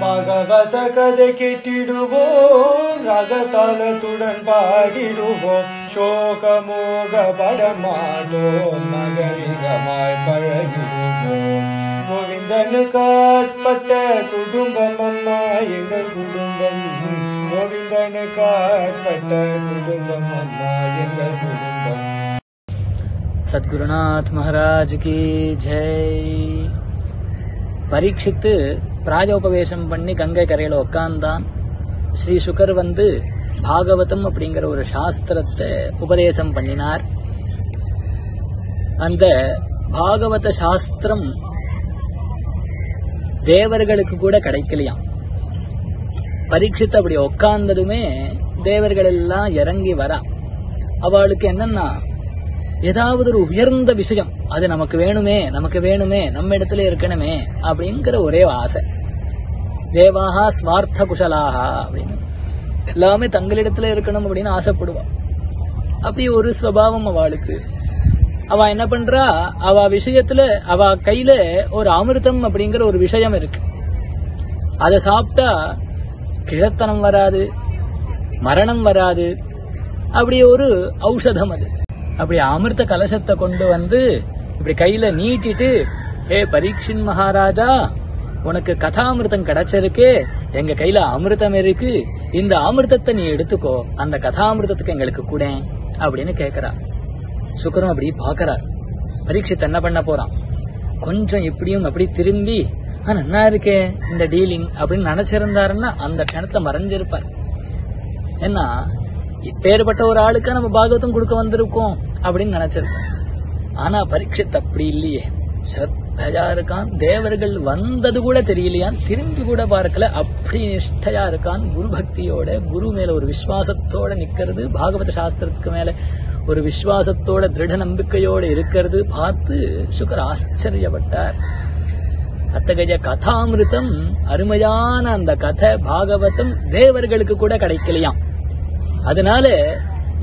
பகவத கதை கேட்டிடுவோம், ரகதாளத்துடன் பாடிடுவோம், சோகமோக படமாட்டோம், மகரிகமாய் பழகிடுவோம். கோவிந்தனுக்கு ஆட்பட்ட குடும்பம் அம்மா எங்கள் குடும்பம், கோவிந்தனுக்கு ஆட்பட்ட குடும்பம் அம்மா எங்கள் குடும்பம். சத்குருநாத் மகாராஜ் கி ஜெய். பரீட்சித்து பிராயோபவேசம் பண்ணி கங்கை கரையில உட்கார்ந்தான். ஸ்ரீ சுகர் பாகவதம் அப்படிங்கிற ஒரு சாஸ்திரத்தை உபதேசம் பண்ணினார். அந்த பாகவத சாஸ்திரம் தேவர்களுக்கு கூட கிடைக்கலையாம். பரீட்சித்து அப்படி உட்கார்ந்ததுமே தேவர்கள் எல்லாம் இறங்கி வரா. அவளுக்கு என்னன்னா, ஏதாவது ஒரு உயர்ந்த விஷயம் அது நமக்கு வேணுமே, நமக்கு வேணுமே, நம்ம இடத்துல இருக்கணுமே அப்படிங்கிற ஒரே ஆசை. தேவாஹா ஸ்வார்த்த குஷலாஹா அப்படின்னு எல்லாமே தங்களிடத்துல இருக்கணும் அப்படின்னு ஆசைப்படுவா. அப்படி ஒரு சுபாவம் அவளுக்கு. அவ என்ன பண்றா, அவ விஷயத்துல அவ கையில ஒரு அமிர்தம் அப்படிங்கிற ஒரு விஷயம் இருக்கு. அதை சாப்பிட்டா கிழத்தனம் வராது, மரணம் வராது, அப்படி ஒரு ஔஷதம் அது. அப்படி அமிர்த கலசத்தை கொண்டு இப்படி கையில நீட்டிட்டு, ஏ பரீட்சின் மகாராஜா, உனக்கு கதாமிருதம் கிடைச்சிருக்கு, எங்க கையில அமிர்தம் இருக்கு, இந்த அமிர்தத்தை நீ எடுத்துக்கோ, அந்த கதாமிருதத்துக்கு எங்களுக்கு கூட அப்படின்னு கேக்குறா. சுக்கரம் அப்படி பாக்குறார். பரீட்சித் என்ன பண்ண போறான், கொஞ்சம் இப்படியும் அப்படி திரும்பி நன்னா இருக்கே இந்த டீலிங் அப்படின்னு நினைச்சிருந்தாருன்னா அந்த கணத்துல மறைஞ்சிருப்பார். ஏன்னா இப்பேற்பட்ட ஒரு ஆளுக்கா நம்ம பாகவதம் கொடுக்க வந்திருக்கோம் அப்படின்னு நினைச்சிருக்கோம். ஆனா பரீட்சித் அப்படி இல்லையே, ஸ்ரத்தையா இருக்கான். தேவர்கள் வந்தது கூட தெரியலையான், திரும்பி கூட பார்க்கல, அப்படி நிஷ்டையா இருக்கான். குரு பக்தியோட, குரு மேல ஒரு விசுவாசத்தோட நிக்கிறது, பாகவத சாஸ்திரத்துக்கு மேல ஒரு விசுவாசத்தோட திருட நம்பிக்கையோட இருக்கிறது பார்த்து சுகர் ஆச்சரியப்பட்டார். அத்தகைய கதாமிருதம், அருமையான அந்த கதை பாகவதம் தேவர்களுக்கு கூட கிடைக்கலையாம். அதனால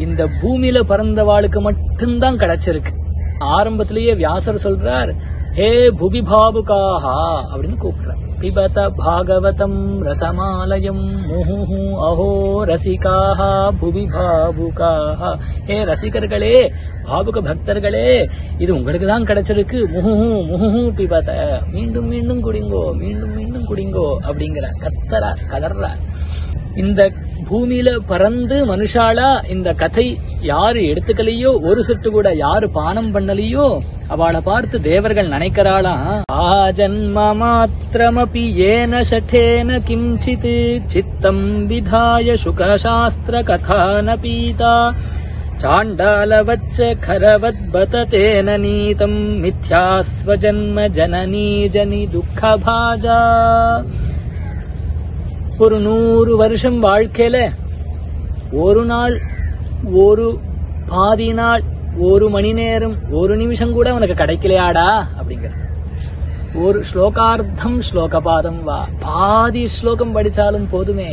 இந்த பூமியில பறந்தவாளுக்கு மட்டும்தான் கிடைச்சிருக்கு. ஆரம்பத்திலேயே வியாசர் சொல்றார், ஹே புவி பாபுகாஹா அப்படின்னு கூப்பிடுறார். பிபத பாகவதம் ரசமாலயம் முஹு அஹோ ரசிகாஹா புவி பாபுகாஹா. ஹே ரசிகர்களே, பாபுக பக்தர்களே, இது உங்களுக்கு தான் கிடைச்சிருக்கு. முஹு முஹு பிபத, மீண்டும் மீண்டும் குடிங்கோ, மீண்டும் மீண்டும் குடிங்கோ அப்படிங்கிற கத்தரார், கதர்றார். இந்த பூமியில பறந்து மனுஷாலா இந்த கதை யாரு எடுத்துக்கலையோ, ஒரு சொட்டு கூட யாரு பானம் பண்ணலையோ, அவளை பார்த்து தேவர்கள் நினைக்கிறாளாம், ஆஜன்ம மாத்திரமபி ஏன சட்டேன கிஞ்சித் சித்தம் விதாய சுகசாஸ்திர கதான பீதா சாண்டாலவச்ச கரவத் பததேன நீதம் மித்யாஸ்வஜன்ம ஜனனி ஜனி துக்கபாஜா. ஒரு 100 வருஷம் வாழ்க்கையில ஒரு நாள், ஒரு பாதி நாள், ஒரு மணி நேரம், ஒரு நிமிஷம் கூட உனக்கு கிடைக்கலையாடா அப்படிங்கிற ஒரு ஸ்லோகார்த்தம் ஸ்லோகபாதம் வா. பாதி ஸ்லோகம் படிச்சாலும் போதுமே,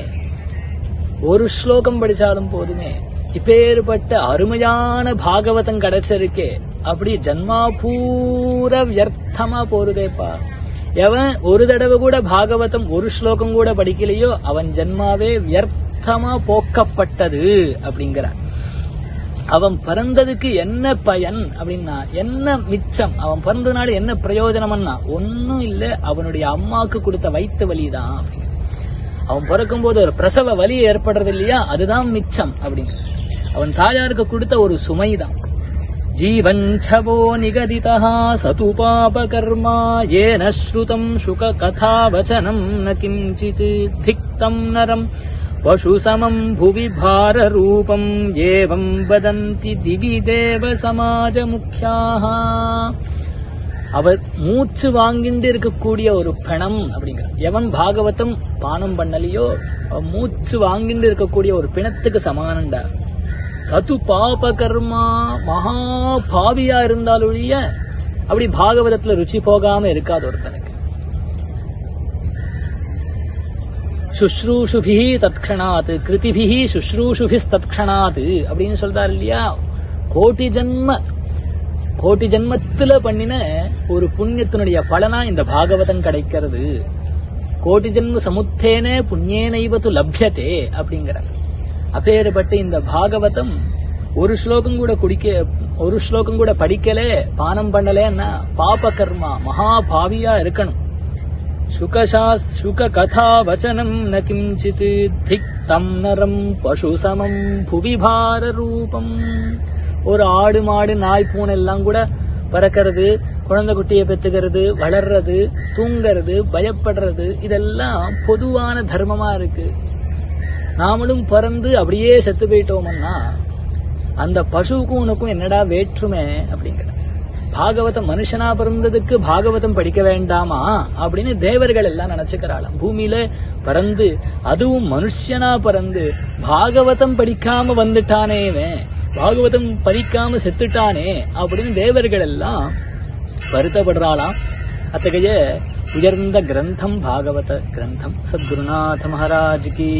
ஒரு ஸ்லோகம் படிச்சாலும் போதுமே. இப்பேற்பட்ட அருமையான பாகவதம் கிடைச்சிருக்கே, அப்படி ஜன்மா பூர வியர்த்தமா போறதேப்பா. எவன் ஒரு தடவை கூட பாகவதம் ஒரு ஸ்லோகம் கூட படிக்கலையோ அவன் ஜன்மாவே வியர்த்தமா போக்கப்பட்டது அப்படிங்கிறார். அவன் பிறந்ததுக்கு என்ன பயன் அப்படின்னா, என்ன மிச்சம், அவன் பிறந்ததுனால என்ன பிரயோஜனம்னா ஒன்னும் இல்ல, அவனுடைய அம்மாவுக்கு கொடுத்த வயிற்று வலிதான். அவன் பிறக்கும் போது ஒரு பிரசவ வலி ஏற்படுறது இல்லையா, அதுதான் மிச்சம் அப்படிங்க. அவன் தாயாருக்கு கொடுத்த ஒரு சுமைதான். जीवञ्छवो निगदितः सतु पापकर्मा येन श्रुतं शुक कथावचनं न किञ्चित् धिक्तं नरं पशुसमं भुवि भाररूपं एवं वदन्ति दिवि देव समाजमुख्याः. அவர் மூச்சு வாங்கிட்டு இருக்கக்கூடிய ஒரு பிணம் அப்படிங்கிற, எவன் பாகவதம் பானம் பண்ணலையோ அவன் மூச்சு வாங்கிட்டு இருக்கக்கூடிய ஒரு பிணத்துக்கு சமானண்டா. சது பாப கர்மா, மகா பாவியா இருந்தாலொழிய அப்படி பாகவதத்துல ருச்சி போகாம இருக்காது ஒருத்தனுக்கு. சுஷ்ரூஷுபிஹி தத்க்ஷணாத் கிருதிபிஹி சுஷ்ரூஷுபிஸ் தத்க்ஷணாத் அப்படின்னு சொல்றாரு இல்லையா. கோட்டி ஜென்மத்துல பண்ணின ஒரு புண்ணியத்தினுடைய பலனா இந்த பாகவதம் கிடைக்கிறது. கோடி ஜென்ம சமுத்தேனே புண்ணியேனைவத்து லப்யதே அப்படிங்கிறார். அப்பேற்பட்ட இந்த பாகவதம் ஒரு ஸ்லோகம் கூட படிக்கலே, பானம் பண்ணலேன்னா பாப கர்மா மகாபாவியா இருக்கணும். சுக கதா வச்சனம் ந கிஞ்சித் திக்தம் நரம் பசு சமம் புவிபார ரூபம். ஒரு ஆடு மாடு நாய் பூனை எல்லாம் கூட பறக்கிறது, குழந்தை குட்டியை பெத்துக்கிறது, வளர்றது, தூங்கறது, பயப்படுறது, இதெல்லாம் பொதுவான தர்மமா இருக்கு. நாமளும் பிறந்து அப்படியே செத்து போயிட்டோம்னா அந்த பசுவுக்கும் உனக்கும் என்னடா வேற்றுமை அப்படிங்கிற. பாகவதம் மனுஷனா பிறந்ததுக்கு பாகவதம் படிக்க வேண்டாமா அப்படின்னு தேவர்கள் எல்லாம் நினைச்சுக்கிறாளாம். பூமியில பறந்து அதுவும் மனுஷனா பறந்து பாகவதம் படிக்காம வந்துட்டானேவன், பாகவதம் படிக்காம செத்துட்டானே அப்படின்னு தேவர்கள் எல்லாம் வருத்தப்படுறாளாம். அத்தகைய உயர்ந்த கிரந்தம் பாகவத கிரந்தம். சத்குருநாத மகாராஜ் கி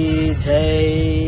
ஜெய்.